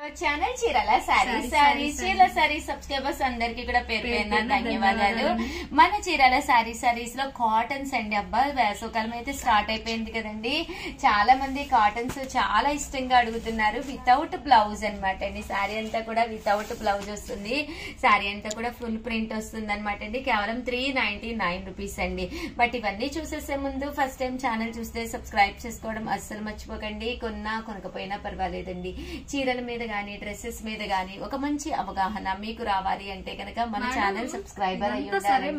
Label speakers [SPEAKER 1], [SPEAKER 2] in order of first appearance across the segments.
[SPEAKER 1] Channel Chirala Chirala sarees subscribers అందరికి కూడా పేరు పేరున ధన్యవాదాలు. మన చీరాల సారీస్ లో కాటన్స్ అండి. అబ్బా వేసవకాలం అయితే స్టార్ట్ అయిపోయింది కదండి. చాలా మంది కాటన్స్ చాలా ఇష్టంగా అడుగుతున్నారు. వితౌట్ బ్లౌజ్ అనమాట అండి. శారీ అంతా కూడా వితౌట్ బ్లౌజ్ వస్తుంది. శారీ అంతా కూడా ఫుల్ ప్రింట్ వస్తుంది అనమాట అండి. కేవలం 399 రూపీస్ అండి. బట్ ఇవన్నీ చూసేసే ముందు ఫస్ట్ టైం ఛానల్ చూస్తే సబ్స్క్రైబ్ చేసుకోవడం అస్సలు మర్చిపోకండి. కొనకపోయినా పర్వాలేదండి. చీరల మీద గానీ డ్రెస్సెస్ మీద గానీ ఒక మంచి అవగాహన మీకు రావాలి అంటే కనుక మన ఛానల్ సబ్స్క్రైబర్ అయ్యి ఉండాలి.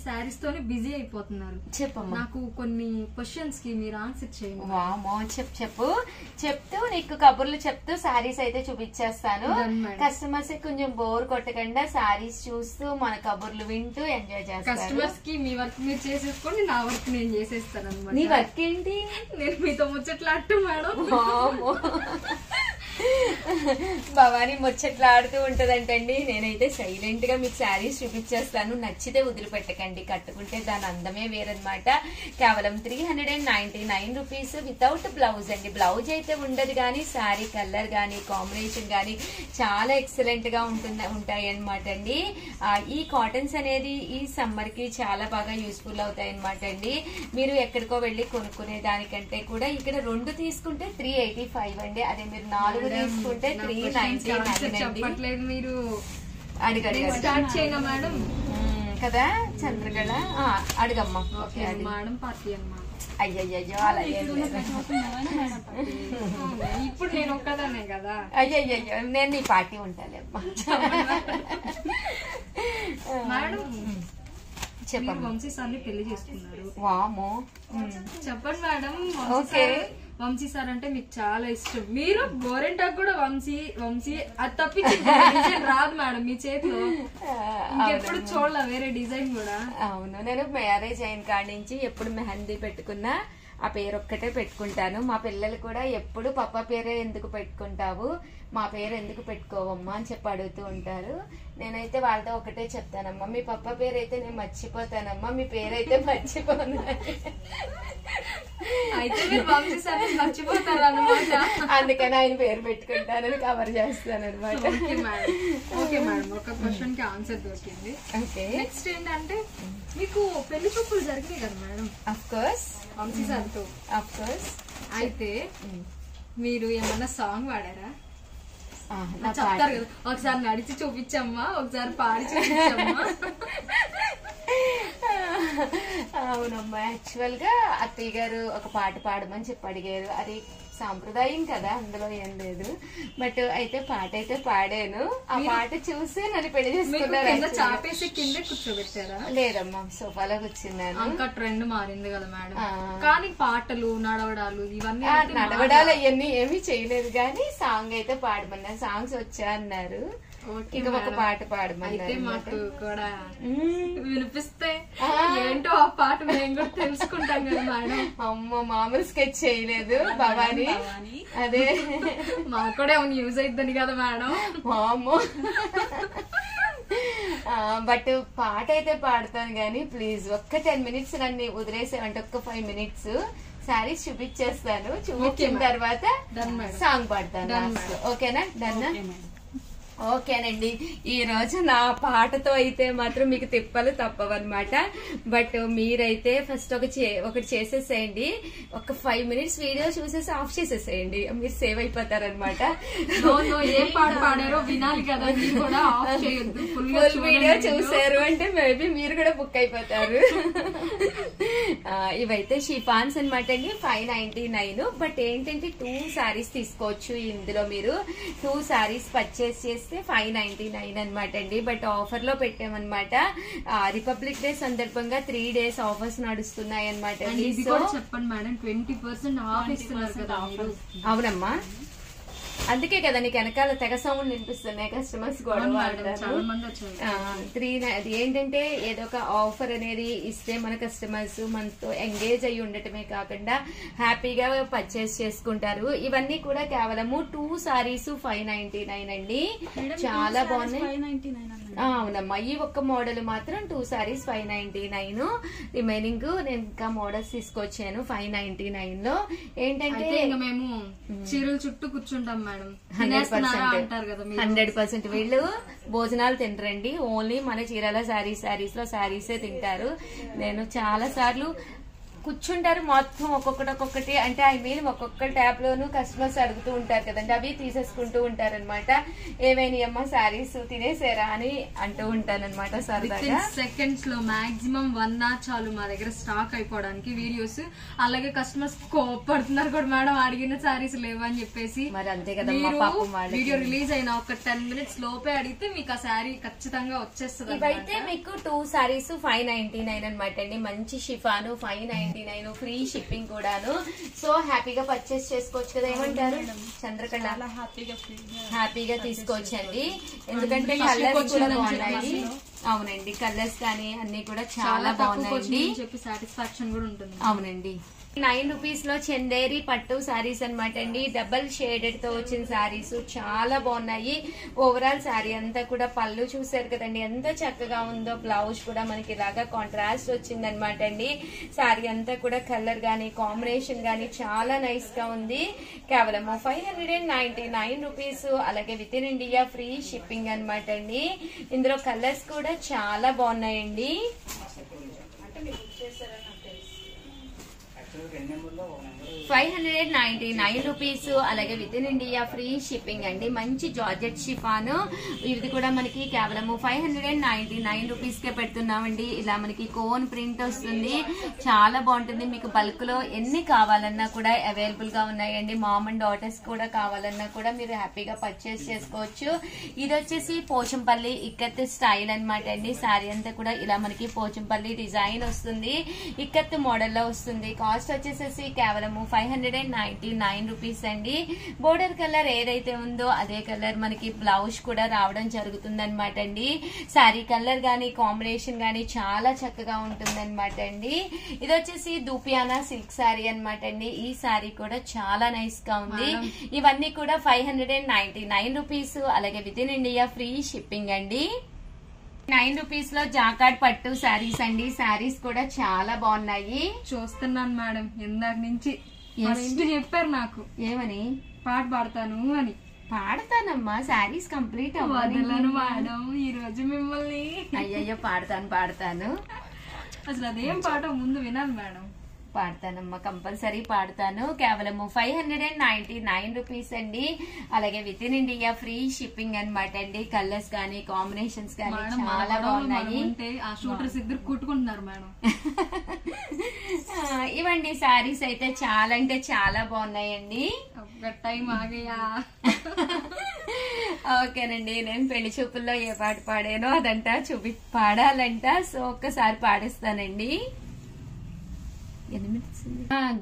[SPEAKER 2] సారీస్ తోనే బిజీ అయిపోతున్నారు.
[SPEAKER 1] చెప్పమ్మా,
[SPEAKER 2] నాకు కొన్ని క్వశ్చన్స్ కి మీరు ఆన్సర్ చేయండి.
[SPEAKER 1] వామో చెప్తూ నీకు కబుర్లు చెప్తూ సారీస్ అయితే చూపించేస్తాను. కస్టమర్స్ కొంచెం బోర్ కొట్టకుండా సారీస్ చూస్తూ మన కబుర్లు వింటూ ఎంజాయ్ చేస్తాను.
[SPEAKER 2] కస్టమర్స్ కి మీ వర్క్ మీరు చేసేసుకోండి, నా వర్క్ నేను చేసేస్తాను అనమాట.
[SPEAKER 1] నీ వర్క్ ఏంటి?
[SPEAKER 2] నేను మీతో ముచ్చట్లాడుతూ మేడం.
[SPEAKER 1] భవానీ ముచ్చట్లాడుతూ ఉంటదంటండి. నేనైతే సైలెంట్ గా మీకు శారీస్ చూపించేస్తాను. నచ్చితే వదిలిపెట్టకండి, కట్టుకుంటే దాని అందమే వేరనమాట. కేవలం 399 రూపీస్ వితౌట్ బ్లౌజ్ అండి. బ్లౌజ్ అయితే ఉండదు కానీ శారీ కలర్ గానీ కాంబినేషన్ గానీ చాలా ఎక్సలెంట్ గా ఉంటాయి అనమాట అండి. ఈ కాటన్స్ అనేది ఈ సమ్మర్ కి చాలా బాగా యూస్ఫుల్ అవుతాయి అనమాట అండి. మీరు ఎక్కడికో వెళ్లి కొనుక్కునే దానికంటే కూడా ఇక్కడ 2 తీసుకుంటే 385 అండి. అదే మీరు 4 తీసుకుంటే 399
[SPEAKER 2] చెప్పట్లేదు. మీరు
[SPEAKER 1] అడగండి
[SPEAKER 2] స్టార్ట్ చేయగా మేడం
[SPEAKER 1] కదా. చంద్రకళ అడగమ్మా.
[SPEAKER 2] మేడం పార్టీ అన్నమాట.
[SPEAKER 1] అయ్యయ్యో అలా
[SPEAKER 2] ఇప్పుడు నేను ఒక్కదానే కదా.
[SPEAKER 1] అయ్యయ్యో నేను నీ పార్టీ ఉంటాలేమ్మా.
[SPEAKER 2] మేడం చెప్పండి. వంశీ సార్ని పెళ్లి చేసుకున్నారు.
[SPEAKER 1] వామో
[SPEAKER 2] చెప్పండి మేడం. వంశీ సార్ అంటే మీకు చాలా ఇష్టం. మీరు గోరెంటాకు కూడా వంశీ అది తప్పించి రాదు మేడం మీ చేతిలో. ఇంకెప్పుడు చూడాల వేరే డిజైన్ కూడా.
[SPEAKER 1] అవును, నేను మ్యారేజ్ అయిన కాడి నుంచి ఎప్పుడు మెహందీ పెట్టుకున్నా ఆ పేరు ఒక్కటే పెట్టుకుంటాను. మా పిల్లలు కూడా ఎప్పుడు పప్ప పేరే ఎందుకు పెట్టుకుంటావు, మా పేరు ఎందుకు పెట్టుకోవమ్మా అని చెప్పి అడుగుతూ ఉంటారు. నేనైతే వాళ్ళతో ఒకటే చెప్తానమ్మా, మీ పప్ప పేరు అయితే నేను మర్చిపోతానమ్మా, మీ పేరైతే మర్చిపోను.
[SPEAKER 2] అయితే మీరు వంశీ సార్ మర్చిపోతారు అనమాట.
[SPEAKER 1] అందుకని ఆయన పేరు పెట్టుకుంటానని కవర్ చేస్తాను అనమాట.
[SPEAKER 2] ఓకే మేడం, ఒక క్వశ్చన్ కి ఆన్సర్ దొరికింది. నెక్స్ట్ ఏంటంటే మీకు పెళ్లి చూపులు జరిగినాయి కదా మేడం.
[SPEAKER 1] అఫ్ కోర్స్
[SPEAKER 2] వంశీ సార్తో.
[SPEAKER 1] Of course.
[SPEAKER 2] అయితే మీరు ఏమన్నా సాంగ్ పాడారా? చెప్తారు కదా, ఒకసారి నడిచి చూపించమ్మా, ఒకసారి పాడి చూపించమ్మా.
[SPEAKER 1] అవునమ్మా, యాక్చువల్ గా అత్తయ్య గారు ఒక పాట పాడమని చెప్పి అడిగారు. అది సాంప్రదాయం కదా, అందులో ఏం లేదు. బట్ అయితే పాట అయితే పాడాను. ఆ పాట చూసి నన్ను పెళ్లి చేసుకున్నారు.
[SPEAKER 2] చాపేసి కింద కూర్చోబెట్టారా?
[SPEAKER 1] లేదమ్మా, సోఫాలో కూర్చున్నాను.
[SPEAKER 2] ఇంకా ట్రెండ్ మారింది కదా మేడం. కానీ పాటలు నడవడాలు ఇవన్నీ
[SPEAKER 1] నడవడాలు అవన్నీ ఏమీ చేయలేదు కానీ సాంగ్ అయితే పాడమన్నారు. సాంగ్స్ వచ్చా అన్నారు. ఇక ఒక పాట పాడమన్నారు.
[SPEAKER 2] మాకు కూడా వినిపిస్తే ఏంటో ఆ పాట మేము కూడా తెలుసుకుంటాం కదా మేడం.
[SPEAKER 1] అమ్మో, మామూలు స్కెచ్ చేయలేదు భవానీ. అదే
[SPEAKER 2] మాకు కూడా ఏమైనా యూజ్ అయిద్దని కదా మేడం.
[SPEAKER 1] అమ్మో, బట్ పాట అయితే పాడతాను గానీ ప్లీజ్ ఒక్క 10 మినిట్స్ నన్ను వదిలేసామంటే ఒక్క 5 మినిట్స్ శారీస్ చూపించేస్తాను. చూపించిన తర్వాత సాంగ్ పాడతాను. ఓకేనా? డన్నా? ఓకేనండి. ఈ రోజు నా పాటతో అయితే మాత్రం మీకు తిప్పలు తప్పవన్నమాట. బట్ మీరైతే ఫస్ట్ ఒకటి చేసేసేయండి. ఒక 5 మినిట్స్ వీడియో చూసేసి ఆఫ్ చేసేసేయండి, మీరు సేవ్ అయిపోతారనమాట.
[SPEAKER 2] ఏం పాట పాడారో వినాలి కదా,
[SPEAKER 1] ఫుల్ వీడియో చూసారు అంటే మేబీ మీరు కూడా బుక్ అయిపోతారు. ఇవైతే షిఫాన్స్ అనమాట అండి. 599. బట్ ఏంటంటే 2 శారీస్ తీసుకోవచ్చు ఇందులో. మీరు 2 శారీస్ పర్చేస్ చేసి 599 అనమాట అండి. బట్ ఆఫర్ లో పెట్టామన్నమాట. రిపబ్లిక్ డే సందర్భంగా 3 days ఆఫర్స్ నడుస్తున్నాయి అనమాట అండి.
[SPEAKER 2] సో చెప్పండి మేడం, 20% ఆఫ్ ఇస్తున్నారు కదా.
[SPEAKER 1] అవునమ్మా, అందుకే కదా నీకు వెనకాల తెగ సౌండ్ వినిపిస్తున్నాయి, కస్టమర్స్ కూడా అది ఏంటంటే ఏదో ఒక ఆఫర్ అనేది ఇస్తే మన కస్టమర్స్ మనతో ఎంగేజ్ అయ్యి ఉండటమే కాకుండా హ్యాపీగా పర్చేస్ చేసుకుంటారు. ఇవన్నీ కూడా కేవలము 2 సారీస్ 599 అండి. చాలా బాగున్నాయి. అవునమ్మా, ఈ ఒక్క మోడల్ మాత్రం 2 సారీస్ 599. రిమైనింగ్ నేను ఇంకా మోడల్స్ తీసుకొచ్చాను 599 లో. ఏంటంటే
[SPEAKER 2] మేము చీరల చుట్టూ కూర్చుంటాం మేడం.
[SPEAKER 1] 100% వీళ్ళు భోజనాలు తినరండి, ఓన్లీ మన చీరాల సారీస్ లో సారీసే తింటారు. నేను చాలా సార్లు కూర్చుంటారు మొత్తం ఒక్కొక్కటి అంటే ఐ మీన్ ఒక్కొక్క ట్యాబ్ లోను కస్టమర్స్ అడుగుతూ ఉంటారు కదండి, అవి తీసేసుకుంటూ ఉంటారు అనమాట. ఏమైనా అమ్మ సారీస్ తినేసారా అని అంటూ ఉంటాను అనమాట. సరదాగా
[SPEAKER 2] సెకండ్స్ లో మాక్సిమం 1 hour చాలు మా దగ్గర స్టాక్ అయిపోవడానికి వీడియోస్. అలాగే కస్టమర్స్ కోపడుతున్నారు కూడా మేడం, అడిగిన సారీస్ లేవని చెప్పేసి.
[SPEAKER 1] మరి అంతే కదా,
[SPEAKER 2] వీడియో రిలీజ్ అయిన ఒక 10 minutes లోపే అడిగితే మీకు ఆ శారీ ఖచ్చితంగా వచ్చేస్తుంది.
[SPEAKER 1] ఇవైతే మీకు 2 సారీస్ 599 అనమాట అండి. మంచి షిఫాను 599, ఫ్రీ షిప్పింగ్ కూడాను. సో హ్యాపీగా పర్చేస్ చేసుకోవచ్చు కదా, ఏమంటారు చంద్రకళ? హ్యాపీగా తీసుకోవచ్చండి, ఎందుకంటే కలర్స్ కూడా బాగున్నాయి. అవునండి, కలర్స్ కానీ అన్ని కూడా చాలా బాగున్నాయండి,
[SPEAKER 2] సాటిస్ఫాక్షన్ కూడా ఉంటుంది.
[SPEAKER 1] అవునండి. 9 రూపీస్ లో చందేరి పట్టు సారీస్ అనమాట అండి. డబల్ షేడెడ్ తో వచ్చిన సారీస్ చాలా బాగున్నాయి. ఓవరాల్ సారీ అంతా కూడా పళ్ళు చూసారు కదండి ఎంత చక్కగా ఉందో. బ్లౌజ్ కూడా మనకి ఇలాగా కాంట్రాస్ట్ వచ్చింది అనమాట అండి. సారీ అంతా కూడా కలర్ గానీ కాంబినేషన్ గానీ చాలా నైస్ గా ఉంది. కేవలం 599 రూపీస్. అలాగే with in India free shipping అనమాట అండి. ఇందులో కలర్స్ కూడా చాలా బాగున్నాయండి. 599 రూపీస్. అలాగే with in India free shipping అండి. మంచి జార్జెట్ షిఫాను, ఇది కూడా మనకి కేవలం 599 రూపీస్ కే పెడుతున్నామండి. ఇలా మనకి కోన్ ప్రింట్ వస్తుంది, చాలా బాగుంటుంది. మీకు బల్క్ లో ఎన్ని కావాలన్నా కూడా అవైలబుల్ గా ఉన్నాయండి. మామ్ అండ్ డాటర్స్ కూడా కావాలన్నా కూడా మీరు హ్యాపీగా పర్చేస్ చేసుకోవచ్చు. ఇది వచ్చేసి పోచంపల్లి ఇక్కత్ స్టైల్ అనమాట అండి. సారీ అంతా కూడా ఇలా మనకి పోచంపల్లి డిజైన్ వస్తుంది, ఇక్కత్ మోడల్ లో వస్తుంది. కాస్ట్ వచ్చేసేసి కేవలం 599 రూపీస్ అండి. బోర్డర్ కలర్ ఏదైతే ఉందో అదే కలర్ మనకి బ్లౌజ్ కూడా రావడం జరుగుతుంది అనమాట అండి. శారీ కలర్ గానీ కాంబినేషన్ గానీ చాలా చక్కగా ఉంటుంది అనమాట అండి. ఇది వచ్చేసి దూపియానా సిల్క్ శారీ అనమాట అండి. ఈ శారీ కూడా చాలా నైస్ గా ఉంది. ఇవన్నీ కూడా 599 రూపీస్. అలాగే with in India free shipping అండి. 9 రూపీస్ లో జాకార్డ్ పట్టు శారీస్ అండి. శారీస్ కూడా చాలా బాగున్నాయి.
[SPEAKER 2] చూస్తున్నాను మేడం, ఇందాక నుంచి చెప్పారు నాకు.
[SPEAKER 1] ఏమని?
[SPEAKER 2] పాట పాడతాను అని.
[SPEAKER 1] పాడతానమ్మా, శారీస్ కంప్లీట్
[SPEAKER 2] అవ్వను మేడం ఈ రోజు మిమ్మల్ని.
[SPEAKER 1] అయ్యయ్యో, పాడతాను.
[SPEAKER 2] అసలు అదేం పాట ముందు వినాలి మేడం.
[SPEAKER 1] పాడతానమ్మా, కంపల్సరీ పాడతాను. కేవలం 599 రూపీస్ అండి. అలాగే with in India free shipping అనమాట అండి. కలర్స్ గానీ కాంబినేషన్స్ గానీ చాలా బాగున్నాయి.
[SPEAKER 2] కుట్టుకుంటున్నారు మేడం.
[SPEAKER 1] ఇవండి శారీస్ అయితే చాలా అంటే చాలా బాగున్నాయండి.
[SPEAKER 2] టైం ఆగయా.
[SPEAKER 1] ఓకేనండి, నేను పెళ్లి చూపుల్లో ఏ పాట పాడానో అదంట పాడాలంట. సో ఒక్కసారి పాడిస్తానండి.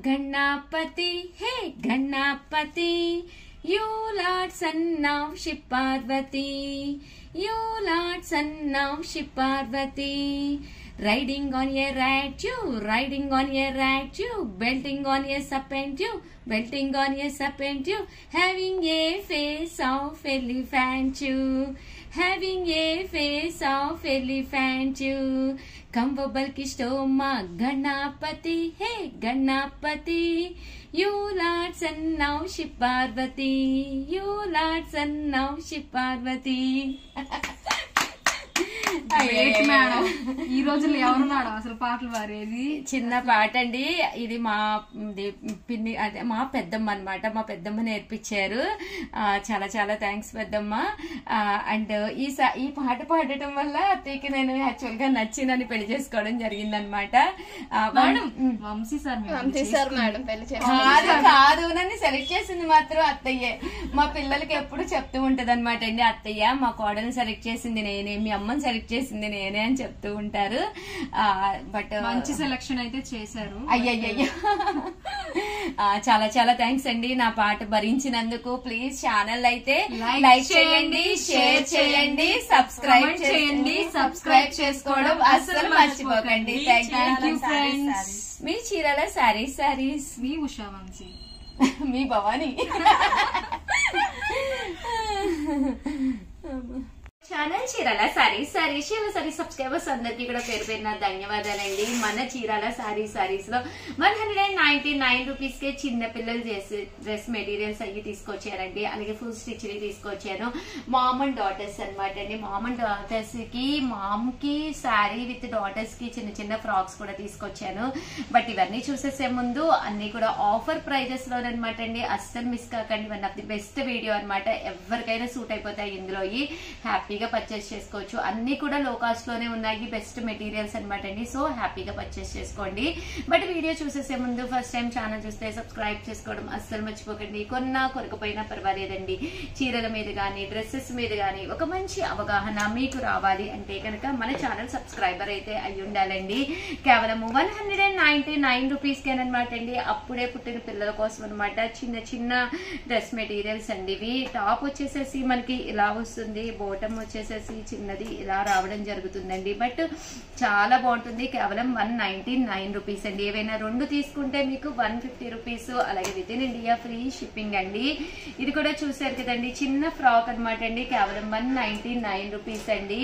[SPEAKER 1] Ganapati hey Ganapati, you lord son of Shiva Parvati, you lord son of Shiva Parvati. Riding on a rat you, riding on a rat you, belting on a serpent you, belting on a serpent you, having a face of elephant you, having a face of elephant you. Kambabal Kishtoma Ganapati, hey Ganapati, you Lord son of Shiv Parvati, you Lord son of Shiv Parvati.
[SPEAKER 2] Madam ఈ రోజుల్లో ఎవరు madam అసలు పాటలు పాడేది?
[SPEAKER 1] చిన్న పాట అండి ఇది. మా పిన్ని అదే మా పెద్దమ్మ అనమాట. మా పెద్దమ్మ నేర్పించారు. చాలా చాలా థ్యాంక్స్ పెద్దమ్మ. అండ్ ఈ పాట పాడటం వల్ల అత్తయ్యకి నేను యాక్చువల్ గా నచ్చిందని పెళ్లి చేసుకోవడం జరిగింది అనమాట.
[SPEAKER 2] వంశీ సార్
[SPEAKER 1] కాదు, నన్ను సెలెక్ట్ చేసింది మాత్రం అత్తయ్యే. మా పిల్లలకి ఎప్పుడు చెప్తూ ఉంటది అనమాట అండి, అత్తయ్య మా కోడల్ని సెలెక్ట్ చేసింది నేనే, మీ అమ్మని సెలెక్ట్ సెలెక్ట్ చేసింది నేనే అని చెప్తూ ఉంటారు. బట్
[SPEAKER 2] మంచి సెలెక్షన్ అయితే చేశారు.
[SPEAKER 1] అయ్యయ్యో చాలా చాలా థ్యాంక్స్ అండి నా పాట భరించినందుకు. ప్లీజ్ ఛానల్ అయితే లైక్ చేయండి, షేర్ చేయండి, సబ్స్క్రైబ్ చేయండి. సబ్స్క్రైబ్ చేసుకోవడం అస్సలు మర్చిపోకండి. Thank you friends. మీ చీరాల సారీస్,
[SPEAKER 2] మీ ఉషా వంశీ,
[SPEAKER 1] మీ Bhavani. Channel Chirala sarees subscribers అందరికి కూడా పేరు పేరున ధన్యవాదాలండి. మన చీరాల సారీస్ లో 199 రూపీస్ కే చిన్న పిల్లలు చేసే డ్రెస్ మెటీరియల్స్ అవి తీసుకొచ్చారండి. అలాగే ఫుల్ స్టిచ్ తీసుకొచ్చాను. మామ్ అండ్ డాటర్స్ అనమాట అండి. మామ్ అండ్ డాటర్స్ కి మామ్ కి శారీ విత్ డాటర్స్ కి చిన్న చిన్న ఫ్రాక్స్ కూడా తీసుకొచ్చాను. బట్ ఇవన్నీ చూసేసే ముందు అన్ని కూడా ఆఫర్ ప్రైజెస్ లోనమాట అండి. అస్సలు మిస్ కాకండి. One of the best video అనమాట. ఎవరికైనా సూట్ అయిపోతాయి ఇందులో. హ్యాపీగా పర్చేస్ చేసుకోవచ్చు. అన్ని కూడా లో కాస్ట్ లోనే ఉన్నాయి. బెస్ట్ మెటీరియల్స్ అనమాట అండి. సో హ్యాపీగా పర్చేస్ చేసుకోండి. బట్ వీడియో చూసేసే ముందు ఫస్ట్ టైం ఛానల్ చూస్తే సబ్స్క్రైబ్ చేసుకోవడం అస్సలు మర్చిపోకండి. కొరకపోయినా పర్వాలేదండి. చీరల మీద గానీ డ్రెస్సెస్ మీద గానీ ఒక మంచి అవగాహన మీకు రావాలి అంటే కనుక మన ఛానల్ సబ్స్క్రైబర్ అయితే అయి ఉండాలండి. కేవలం 199 రూపీస్ కేనమాట అండి. అప్పుడే పుట్టిన పిల్లల కోసం అనమాట. చిన్న చిన్న డ్రెస్ మెటీరియల్స్ అండి ఇవి. టాప్ వచ్చేసేసి మనకి ఇలా వస్తుంది. బోటం వచ్చేసేసి చిన్నది ఇలా రావడం జరుగుతుందండి. బట్ చాలా బాగుంటుంది. కేవలం 199 రూపీస్ అండి. ఏవైనా 2 తీసుకుంటే మీకు 150 రూపీస్. అలాగే with in India free shipping అండి. ఇది కూడా చూసారు కదండి, చిన్న ఫ్రాక్ అనమాట అండి. కేవలం 199 రూపీస్ అండి.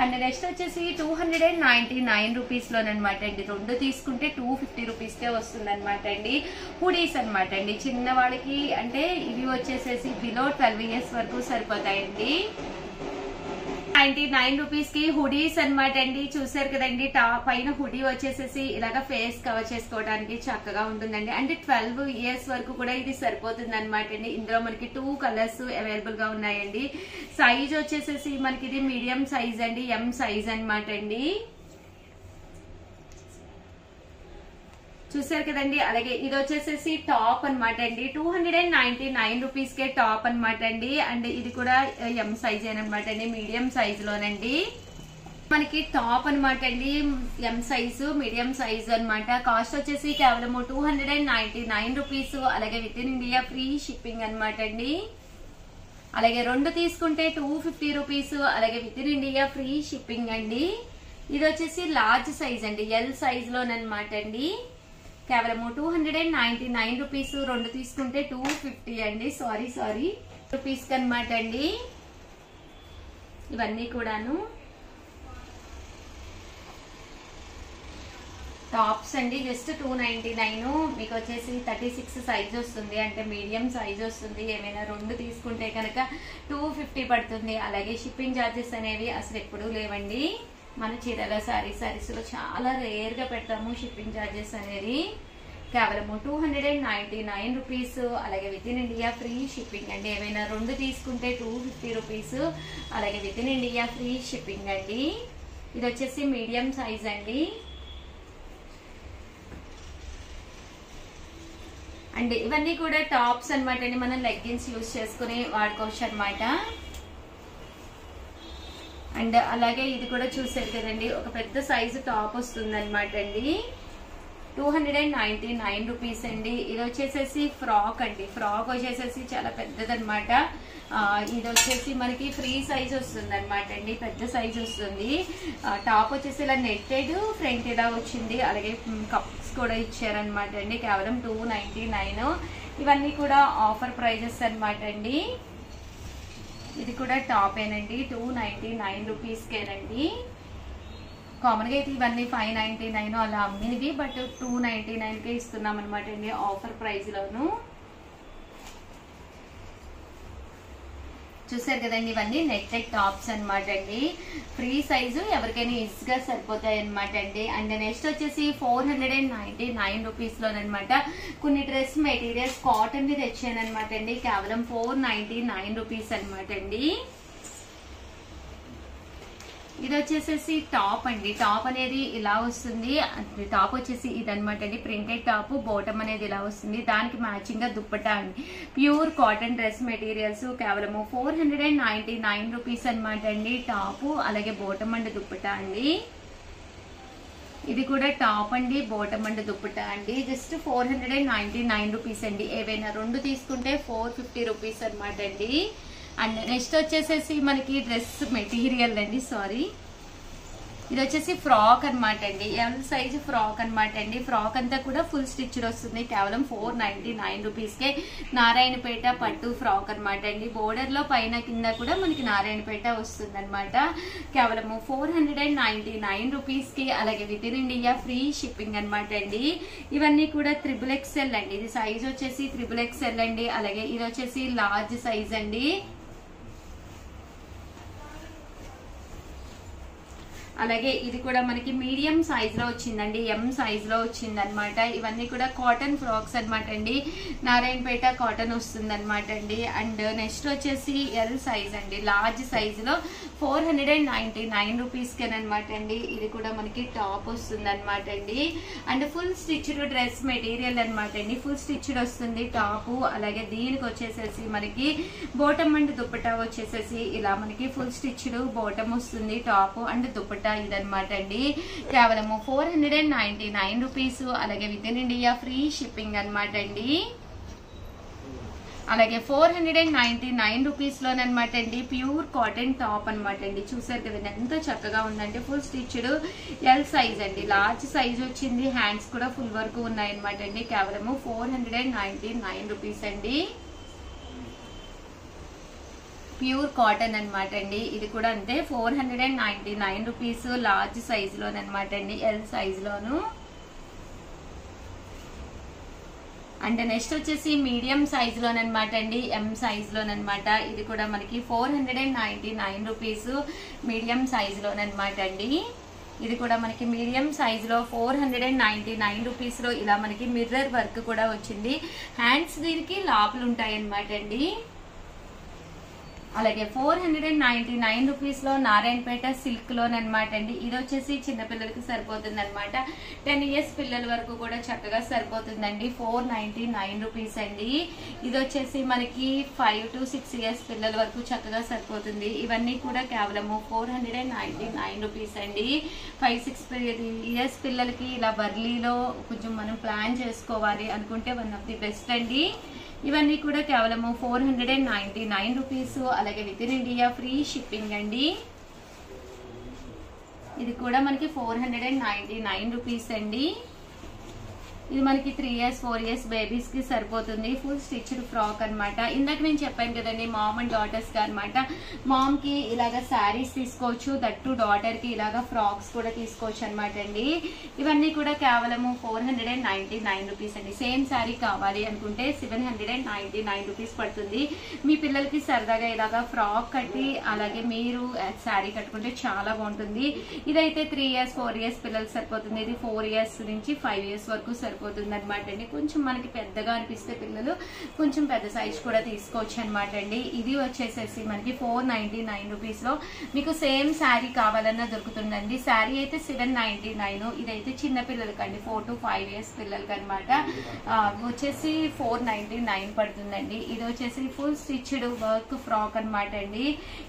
[SPEAKER 1] అండ్ నెక్స్ట్ వచ్చేసి 299 రూపీస్ లోనమాట అండి. 2 తీసుకుంటే 250 రూపీస్ కే వస్తుంది అనమాట అండి. హుడీస్ అనమాట అండి. చిన్న వాళ్ళకి అంటే ఇవి వచ్చేసేసి బిలో 12 ఇయర్స్ వరకు సరిపోతాయండి. 99 రూపీస్ కి హుడీస్ అనమాట అండి. చూసారు కదండి, టాప్ పైన హుడీ వచ్చేసేసి ఇలాగా ఫేస్ కవర్ చేసుకోవడానికి చక్కగా ఉంటుందండి. అంటే 12 ఇయర్స్ వరకు కూడా ఇది సరిపోతుంది అనమాట అండి. ఇందులో మనకి 2 కలర్స్ అవైలబుల్ గా ఉన్నాయండి. సైజ్ వచ్చేసేసి మనకి ఇది మీడియం సైజ్ అండి, ఎం సైజ్ అనమాట అండి. చూసారు కదండి. అలాగే ఇది వచ్చేసేసి టాప్ అనమాట అండి. 299 రూపీస్ కే టాప్ అనమాట అండి. అండ్ ఇది కూడా ఎం సైజ్ అనమాట అండి, మీడియం సైజ్ లోనండి. మనకి టాప్ అనమాట అండి, ఎం సైజు మీడియం సైజు అనమాట. కాస్ట్ వచ్చేసి కేవలం 299 రూపీస్. అలాగే with in India free shipping అనమాట అండి. అలాగే 2 తీసుకుంటే 250 రూపీస్. అలాగే with in India free shipping అండి. ఇది వచ్చేసి లార్జ్ సైజ్ అండి, ఎల్ సైజ్ లోనమాట అండి. కేవలం 299 రూపీస్. 2 తీసుకుంటే 250 అండి. సారీ రూపీస్ అనమాట అండి. ఇవన్నీ కూడాను టాప్స్ అండి. జస్ట్ 299. మీకు వచ్చేసి 36 సైజ్ వస్తుంది, అంటే మీడియం సైజ్ వస్తుంది. ఏమైనా 2 తీసుకుంటే కనుక 250 పడుతుంది. అలాగే షిప్పింగ్ ఛార్జెస్ అనేవి అసలు ఎప్పుడూ లేవండి. మన చీరాల సారీస్ లో చాలా రేర్ గా పెడతాము షిప్పింగ్ ఛార్జెస్ అనేది. కేవలం 299 రూపీస్. అలాగే with in India free shipping అండి. ఏమైనా 2 తీసుకుంటే 250 రూపీస్. అలాగే with in India free shipping అండి. ఇది వచ్చేసి మీడియం సైజ్ అండి. అండ్ ఇవన్నీ కూడా టాప్స్ అనమాట అండి. మనం లెగ్గిన్స్ యూజ్ చేసుకుని వాడుకోవచ్చు అనమాట. అండ్ అలాగే ఇది కూడా చూసారు కదండి, ఒక పెద్ద సైజు టాప్ వస్తుంది అనమాట అండి. 299 రూపీస్ అండి. ఇది వచ్చేసేసి ఫ్రాక్ అండి. ఫ్రాక్ వచ్చేసేసి చాలా పెద్దదనమాట. ఇది వచ్చేసి మనకి ఫ్రీ సైజ్ వస్తుంది అనమాట అండి, పెద్ద సైజ్ వస్తుంది. టాప్ వచ్చేసి ఇలా నెట్టెడ్ ఫ్రంట్ ఇలా వచ్చింది. అలాగే కప్స్ కూడా ఇచ్చారనమాట అండి. కేవలం 299. ఇవన్నీ కూడా ఆఫర్ ప్రైజెస్ అనమాట అండి. ఇది కూడా టాప్ ఏనండి, 299 రూపీస్ కేనండి. కామన్ గా అయితే ఇవన్నీ 599 అలా అమ్మినవి, బట్ 299 కే ఇస్తున్నాం అనమాట అండి ఆఫర్ ప్రైస్ లోను. చూసారు కదండి, ఇవన్నీ నెట్టెడ్ టాప్స్ అనమాట అండి. ఫ్రీ సైజు ఎవరికైనా ఈజీగా సరిపోతాయి అనమాట అండి. అండ్ నెక్స్ట్ వచ్చేసి 499 రూపీస్ లోనమాట కొన్ని డ్రెస్ మెటీరియల్స్ కాటన్ వి తెచ్చాను అనమాట అండి. కేవలం 499 రూపీస్ అనమాట అండి. ఇది వచ్చేసేసి టాప్ అండి. టాప్ అనేది ఇలా వస్తుంది. టాప్ వచ్చేసి ఇదనమాట అండి, ప్రింటెడ్ టాప్. బాటమ్ అనేది ఇలా వస్తుంది. దానికి మ్యాచింగ్ గా దుప్పట్టా అండి. ప్యూర్ కాటన్ డ్రెస్ మెటీరియల్స్ కేవలము 499 రూపీస్ అనమాట అండి. టాప్ అలాగే బాటమ్ అండ్ దుప్పట్టా అండి. ఇది కూడా టాప్ అండి, బాటమ్ అండ్ దుప్పట్టా అండి. జస్ట్ 499 రూపీస్ అండి. ఏవైనా రెండు తీసుకుంటే 450 రూపీస్ అనమాట అండి. అండ్ నెక్స్ట్ వచ్చేసేసి మనకి డ్రెస్ మెటీరియల్ అండి, సారీ, ఇది వచ్చేసి ఫ్రాక్ అనమాట అండి. ఎల్ సైజ్ ఫ్రాక్ అనమాట అండి. ఫ్రాక్ అంతా కూడా ఫుల్ స్టిచ్డ్ వస్తుంది. కేవలం 499 రూపీస్కే నారాయణపేట పట్టు ఫ్రాక్ అనమాట అండి. బోర్డర్ లో పైన కింద కూడా మనకి నారాయణపేట వస్తుంది అనమాట. కేవలము 499 రూపీస్ కి, అలాగే with in India free shipping అనమాట అండి. ఇవన్నీ కూడా XXL అండి. ఇది సైజ్ వచ్చేసి XXL అండి. అలాగే ఇది వచ్చేసి లార్జ్ సైజ్ అండి. అలాగే ఇది కూడా మనకి మీడియం సైజ్ లో వచ్చిందండి, ఎం సైజ్ లో వచ్చింది అనమాట. ఇవన్నీ కూడా కాటన్ ఫ్రాక్స్ అనమాట అండి. నారాయణపేట కాటన్ వస్తుంది అనమాట అండి. అండ్ నెక్స్ట్ వచ్చేసి ఎల్ సైజ్ అండి, లార్జ్ సైజ్ లో 499 రూపీస్ అనమాట అండి. ఇది కూడా మనకి టాప్ వస్తుంది అనమాట అండి. And full stitched dress material అనమాట అండి. ఫుల్ స్టిచ్డ్ వస్తుంది టాప్. అలాగే దీనికి వచ్చేసేసి మనకి బాటమ్ అండ్ దుప్పటా వచ్చేసేసి ఇలా మనకి ఫుల్ స్టిచ్డ్ బాటమ్ వస్తుంది, టాప్ అండ్ దుప్పటా ఇదనమాట అండి. కేవలము 499 రూపీస్. అలాగే with in India free shipping అనమాట అండి. అలాగే 499 రూపీస్ లోనమాట అండి. ప్యూర్ కాటన్ టాప్ అనమాట అండి. చూసారు కదండి ఎంత చక్కగా ఉందండి. ఫుల్ స్టిచ్డ్ ఎల్ సైజ్ అండి, లార్జ్ సైజ్ వచ్చింది. హ్యాండ్స్ కూడా ఫుల్ వర్క్ ఉన్నాయి అనమాట అండి. కేవలము 499 రూపీస్ అండి. ప్యూర్ కాటన్ అనమాట అండి. ఇది కూడా అంతే 499 రూపీస్, లార్జ్ సైజ్ లోనమాట అండి, L size loan. And next వచ్చేసి మీడియం సైజ్ లోనమాట అండి, ఎం సైజ్ లోనమాట. ఇది కూడా మనకి 499 రూపీస్, మీడియం సైజ్ లోనమాట అండి. ఇది కూడా మనకి మీడియం సైజ్ లో 499 రూపీస్ లో ఇలా మనకి మిర్రర్ వర్క్ కూడా వచ్చింది. హ్యాండ్స్ దీనికి లాపులు ఉంటాయి అనమాట అండి. అలాగే 499 రూపీస్ లో నారాయణపేట సిల్క్ లోనమాట అండి. ఇది వచ్చేసి చిన్నపిల్లలకి సరిపోతుంది అనమాట. 10 ఇయర్స్ పిల్లల వరకు కూడా చక్కగా సరిపోతుందండి. 499 రూపీస్ అండి. ఇది వచ్చేసి మనకి 5 to 6 ఇయర్స్ పిల్లల వరకు చక్కగా సరిపోతుంది. ఇవన్నీ కూడా కేవలము 499 రూపీస్ అండి. 5-6 ఇయర్స్ పిల్లలకి ఇలా బర్లీలో కొంచెం మనం ప్లాన్ చేసుకోవాలి అనుకుంటే వన్ ఆఫ్ ది బెస్ట్ అండి. ఇవన్నీ కూడా కేవలము 499 రూపీస్. అలాగే with in India free shipping అండి. ఇది కూడా మనకి 499 రూపీస్ అండి. ఇది మనకి 3 years 4 years బేబీస్ కి సరిపోతుంది. ఫుల్ స్టిచ్డ్ ఫ్రాక్ అనమాట. ఇందాక నేను చెప్పాను కదండి మామ్ అండ్ డాటర్స్ కి అనమాట. మామ్ కి ఇలాగా శారీస్ తీసుకోవచ్చు, దట్టు డాటర్ కి ఇలాగా ఫ్రాక్స్ కూడా తీసుకోవచ్చు అనమాట అండి. ఇవన్నీ కూడా కేవలము 499 రూపీస్ అండి. సేమ్ శారీ కావాలి అనుకుంటే 799 రూపీస్ పడుతుంది. మీ పిల్లలకి సరదాగా ఇలాగా ఫ్రాక్ కట్టి అలాగే మీరు శారీ కట్టుకుంటే చాలా బాగుంటుంది. ఇదైతే 3 years 4 years పిల్లలకి సరిపోతుంది. ఇది 4 years నుంచి 5 years వరకు సరిపోతుంది అనమాట అండి. కొంచెం మనకి పెద్దగా అనిపిస్తే పిల్లలు కొంచెం పెద్ద సైజ్ కూడా తీసుకోవచ్చు అనమాట అండి. ఇది వచ్చేసేసి మనకి 499 రూపీస్ లో మీకు సేమ్ శారీ కావాలన్నా దొరుకుతుందండి. శారీ అయితే 799. ఇదైతే చిన్న పిల్లలకి అండి, 4 to 5 years పిల్లలకి అనమాట. వచ్చేసి 499 పడుతుందండి. ఇది వచ్చేసి ఫుల్ స్టిచ్డ్ వర్క్ ఫ్రాక్ అనమాట అండి.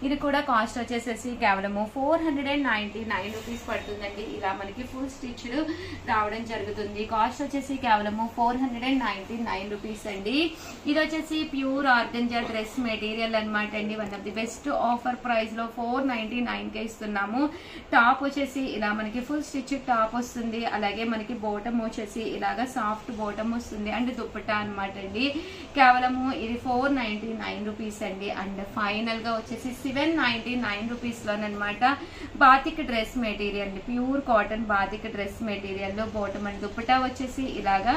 [SPEAKER 1] ఇది కూడా కాస్ట్ వచ్చేసేసి కేవలము 499 రూపీస్ పడుతుందండి. ఇలా మనకి ఫుల్ స్టిచ్డ్ రావడం జరుగుతుంది. కాస్ట్ వచ్చేసి కేవలము 499 రూపీస్ అండి. ఇది వచ్చేసి ప్యూర్ ఆర్గంజా డ్రెస్ మెటీరియల్ అనమాట అండి. One of the best offer price లో 499 కే ఇస్తున్నాము. టాప్ వచ్చేసి ఇలా మనకి ఫుల్ స్టిచ్ టాప్ వస్తుంది. అలాగే మనకి బోటమ్ వచ్చేసి ఇలాగా సాఫ్ట్ బోటమ్ వస్తుంది అండ్ దుప్పటా అనమాట అండి. కేవలము ఇది 499 రూపీస్ అండి. అండ్ ఫైనల్ గా వచ్చేసి 799 రూపీస్ లోనమాట batik dress material, pure cotton batik dress material లో బోటమ్ అండ్ దుప్పటా వచ్చేసి ఇలాగా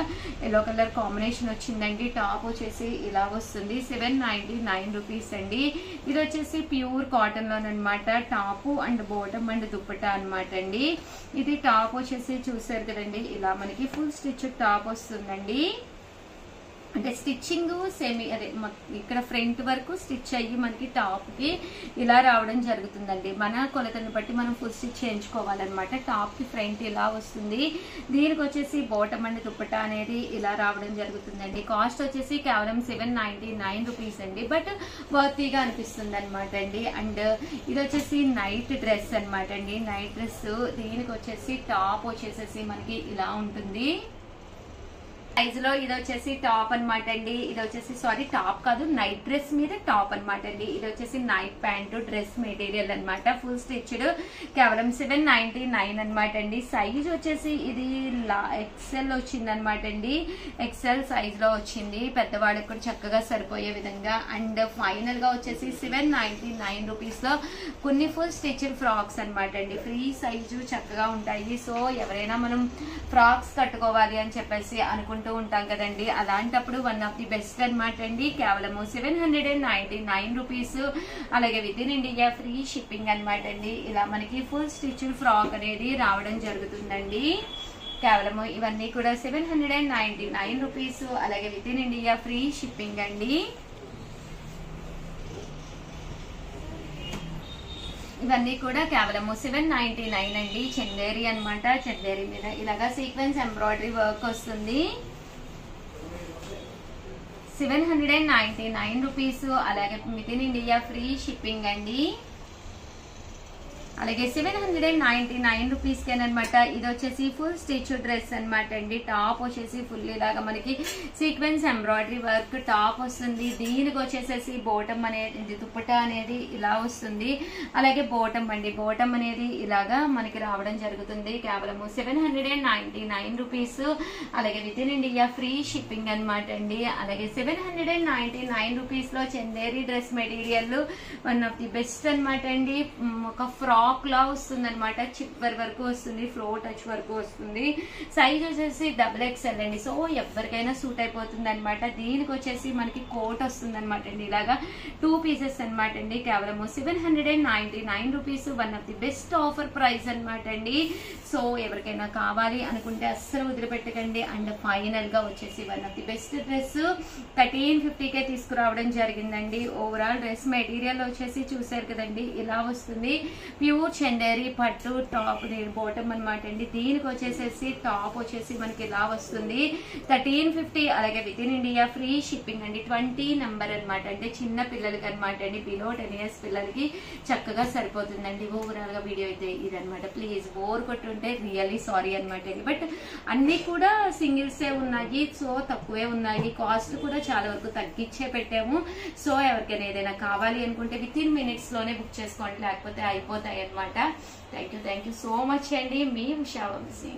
[SPEAKER 1] ఎల్లో కలర్ కాంబినేషన్ వచ్చిందండి. టాప్ వచ్చేసి ఇలా వస్తుంది. 799 రూపీస్ అండి. ఇది వచ్చేసి ప్యూర్ కాటన్ లోనమాట. Top and bottom and dupatta అనమాట అండి. ఇది టాప్ వచ్చేసి చూసారు కదండి, ఇలా మనకి ఫుల్ స్టిచ్ టాప్ వస్తుందండి. అంటే స్టిచ్చింగ్ సెమీ అదే ఇక్కడ ఫ్రంట్ వరకు స్టిచ్ అయ్యి మనకి టాప్ కి ఇలా రావడం జరుగుతుందండి. మన కొలతను బట్టి మనం ఫుల్ స్టిచ్ చేయించుకోవాలన్నమాట. టాప్ కి ఫ్రంట్ ఇలా వస్తుంది. దీనికి వచ్చేసి బాటమ్ అండ్ దుప్పటా అనేది ఇలా రావడం జరుగుతుందండి. కాస్ట్ వచ్చేసి కేవలం 799 రూపీస్ అండి. బట్ వర్తీగా అనిపిస్తుంది అనమాట అండి. అండ్ ఇది వచ్చేసి నైట్ డ్రెస్ అనమాట అండి. నైట్ డ్రెస్ దీనికి వచ్చేసి టాప్ వచ్చేసేసి మనకి ఇలా ఉంటుంది. సైజ్ లో ఇది వచ్చేసి టాప్ అనమాట అండి. ఇది వచ్చేసి సారీ టాప్ కాదు, నైట్ డ్రెస్ మీద టాప్ అనమాట అండి. ఇది వచ్చేసి నైట్ ప్యాంటు డ్రెస్ మెటీరియల్ అనమాట. ఫుల్ స్టిచ్డ్ కేవలం 799 అనమాట అండి. సైజ్ వచ్చేసి ఇది ఎక్సెల్ వచ్చింది అనమాట అండి. ఎక్సెల్ సైజ్ లో వచ్చింది. పెద్దవాళ్ళకి కూడా చక్కగా సరిపోయే విధంగా. అండ్ ఫైనల్ గా వచ్చేసి 799 రూపీస్ లో కొన్ని ఫుల్ స్టిచ్డ్ ఫ్రాక్స్ అనమాట అండి. ఫ్రీ సైజు చక్కగా ఉంటాయి. సో ఎవరైనా మనం ఫ్రాక్స్ కట్టుకోవాలి అని చెప్పేసి అనుకుంటూ ఉంటాం కదండి, అలాంటప్పుడు వన్ ఆఫ్ ది బెస్ట్ అనమాట అండి. కేవలము 799 రూపీస్. అలాగే with in India free shipping అనమాట అండి. ఇలా మనకి ఫుల్ స్టిచ్డ్ ఫ్రాక్ అనేది రావడం జరుగుతుందండి. కేవలము ఇవన్నీ కూడా 799 రూపీస్. అలాగే with in India free shipping అండి. ఇవన్నీ కూడా కేవలము 799 అండి. చందేరి అనమాట. చందేరి మీద ఇలాగా సీక్వెన్స్ ఎంబ్రాయిడరీ వర్క్ వస్తుంది. 799 రూపీస్. అలాగే with in India free shipping అండి. అలాగే 799 రూపీస్ కేనమాట. ఇది వచ్చేసి ఫుల్ స్టిచ్ డ్రెస్ అనమాట అండి. టాప్ వచ్చేసి ఫుల్ ఇలాగా మనకి సీక్వెన్స్ ఎంబ్రాయిడరీ వర్క్ టాప్ వస్తుంది. దీనికి వచ్చేసేసి బోటమ్ అనేది దుప్పటా అనేది ఇలా వస్తుంది. అలాగే బోటమ్ అండి, బోటమ్ అనేది ఇలాగా మనకి రావడం జరుగుతుంది. కేవలము 799 రూపీస్. అలాగే with in India free shipping అనమాట అండి. అలాగే 799 రూపీస్ లో Chanderi dress material one of the best అనమాట అండి. ఒక ఫ్రాక్ లా వస్తుంది అనమాట. చివరి వరకు వస్తుంది, ఫ్లో టచ్ వరకు వస్తుంది. సైజ్ వచ్చేసి XXL అండి. సో ఎవరికైనా సూట్ అయిపోతుంది అనమాట. దీనికి వచ్చేసి మనకి కోట్ వస్తుంది అనమాట అండి. ఇలాగా 2 పీసెస్ అనమాట అండి. కేవలం 799 rupees. One of the best offer price అనమాట అండి. సో ఎవరికైనా కావాలి అనుకుంటే అస్సలు వదిలిపెట్టకండి. అండ్ ఫైనల్ గా వచ్చేసి one of the best dress 1350కే తీసుకురావడం జరిగిందండి. ఓవరాల్ డ్రెస్ మెటీరియల్ వచ్చేసి చూసారు కదండి, ఇలా వస్తుంది. ప్యూర్ చందేరి పట్టు టాప్ బాటమ్ అనమాట అండి. దీనికి వచ్చేసేసి టాప్ వచ్చేసి మనకి ఇలా వస్తుంది. 1350. అలాగే with in India free shipping అండి. 20 నెంబర్ అనమాట. అంటే చిన్న పిల్లలకి అనమాట అండి. బిలో 10 years పిల్లలకి చక్కగా సరిపోతుందండి. ఓవరాల్ గా వీడియో అయితే ఇదనమాట. ప్లీజ్ బోర్ కొట్టుంటే రియల్లీ సారీ అనమాట అండి. బట్ అన్ని కూడా సింగిల్సే ఉన్నాయి. సో తక్కువే ఉన్నాయి. కాస్ట్ కూడా చాలా వరకు తగ్గించే పెట్టాము. సో ఎవరికైనా ఏదైనా కావాలి అనుకుంటే విత్ ఇన్ మినిట్స్ లోనే బుక్ చేసుకోండి, లేకపోతే అయిపోతాయి అనమాట. థ్యాంక్ యూ సో మచ్ అండి. మీ ఉషా వంశీ.